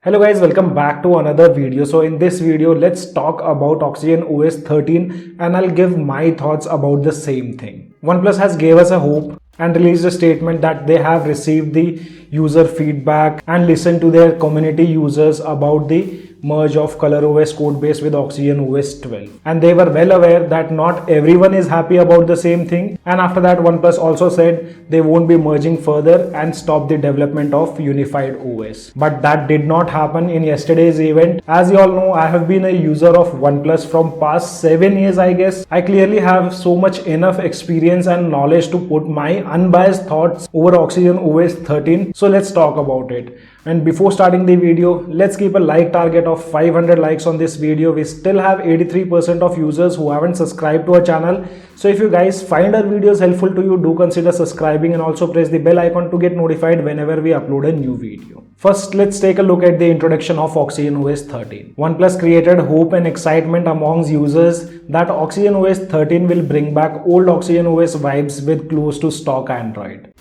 Hello guys, welcome back to another video. So in this video, let's talk about OxygenOS 13 and I'll give my thoughts about the same thing. Oneplus has gave us a hope and released a statement that they have received the user feedback and listened to their community users about the merge of ColorOS codebase with OxygenOS 12. And they were well aware that not everyone is happy about the same thing. And after that, Oneplus also said they won't be merging further and stop the development of unified OS. But that did not happen in yesterday's event. As you all know, I have been a user of Oneplus from past 7 years, I guess. I clearly have so much enough experience and knowledge to put my unbiased thoughts over OxygenOS 13. So let's talk about it. And before starting the video, let's keep a like target of 500 likes on this video. We still have 83% of users who haven't subscribed to our channel. So if you guys find our videos helpful to you, do consider subscribing and also press the bell icon to get notified whenever we upload a new video. First, let's take a look at the introduction of OxygenOS 13. OnePlus created hope and excitement amongst users that OxygenOS 13 will bring back old OxygenOS vibes with close to stock Android.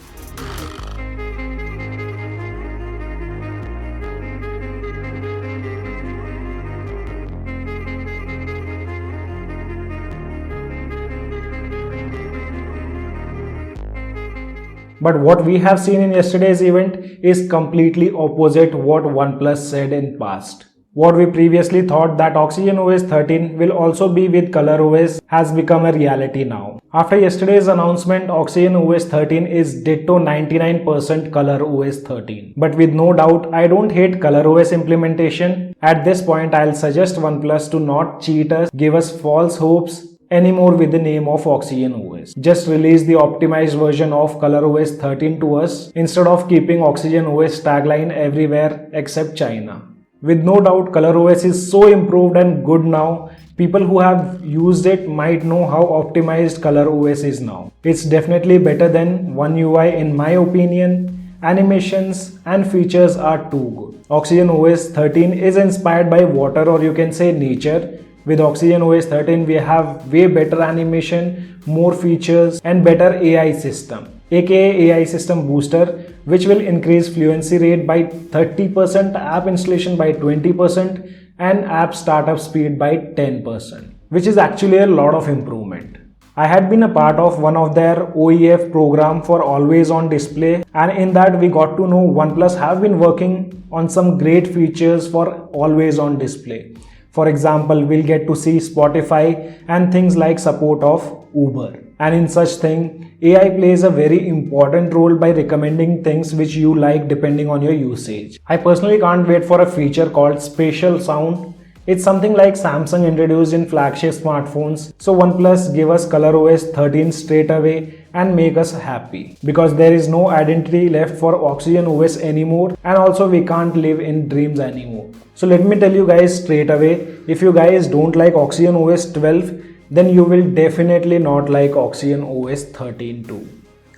But what we have seen in yesterday's event is completely opposite what OnePlus said in past. What we previously thought that OxygenOS 13 will also be with ColorOS has become a reality now. After yesterday's announcement, OxygenOS 13 is ditto 99% ColorOS 13. But with no doubt, I don't hate ColorOS implementation. At this point, I'll suggest OnePlus to not cheat us, give us false hopes anymore with the name of OxygenOS. Just release the optimized version of ColorOS 13 to us instead of keeping OxygenOS tagline everywhere except China. With no doubt, ColorOS is so improved and good now. People who have used it might know how optimized ColorOS is now. It's definitely better than One UI in my opinion. Animations and features are too good. OxygenOS 13 is inspired by water, or you can say nature. With OxygenOS 13, we have way better animation, more features and better AI system, aka AI system booster, which will increase fluency rate by 30%, app installation by 20% and app startup speed by 10%, which is actually a lot of improvement. I had been a part of one of their OEF program for always on display, and in that we got to know OnePlus have been working on some great features for always on display. For example, we'll get to see Spotify and things like support of Uber. And in such thing, AI plays a very important role by recommending things which you like depending on your usage. I personally can't wait for a feature called spatial sound. It's something like Samsung introduced in flagship smartphones. So OnePlus give us ColorOS 13 straight away and make us happy, because there is no identity left for OxygenOS anymore, and also we can't live in dreams anymore. So let me tell you guys straight away, if you guys don't like OxygenOS 12, then you will definitely not like OxygenOS 13 too.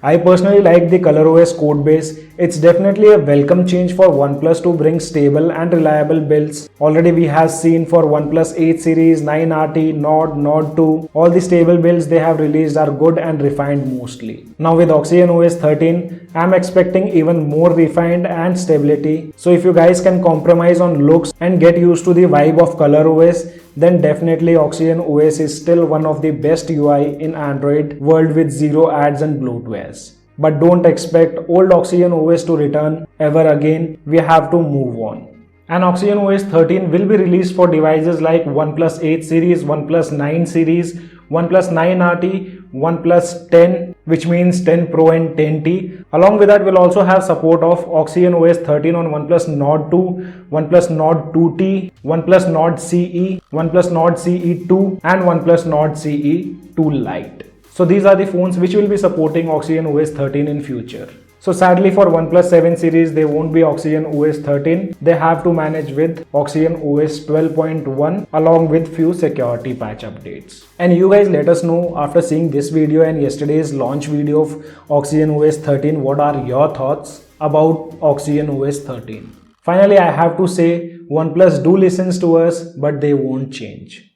I personally like the ColorOS codebase. It's definitely a welcome change for OnePlus to bring stable and reliable builds. Already we have seen for OnePlus 8 series, 9RT, Nord 2, all the stable builds they have released are good and refined mostly. Now with OxygenOS 13, I'm expecting even more refined and stability. So if you guys can compromise on looks and get used to the vibe of ColorOS, then definitely OxygenOS is still one of the best UI in Android world with zero ads and bloatwares. But don't expect old OxygenOS to return ever again. We have to move on. And OxygenOS 13 will be released for devices like OnePlus 8 series, OnePlus 9 series, OnePlus 9RT, OnePlus 10, which means 10 Pro and 10T. Along with that, we'll also have support of OxygenOS 13 on OnePlus Nord 2, OnePlus Nord 2T, OnePlus Nord CE, OnePlus Nord CE 2 and OnePlus Nord CE 2 Lite. So these are the phones which will be supporting OxygenOS 13 in future. So sadly for OnePlus 7 series, they won't be OxygenOS 13. They have to manage with OxygenOS 12.1 along with few security patch updates. And you guys let us know after seeing this video and yesterday's launch video of OxygenOS 13, what are your thoughts about OxygenOS 13? Finally, I have to say OnePlus do listens to us, but they won't change.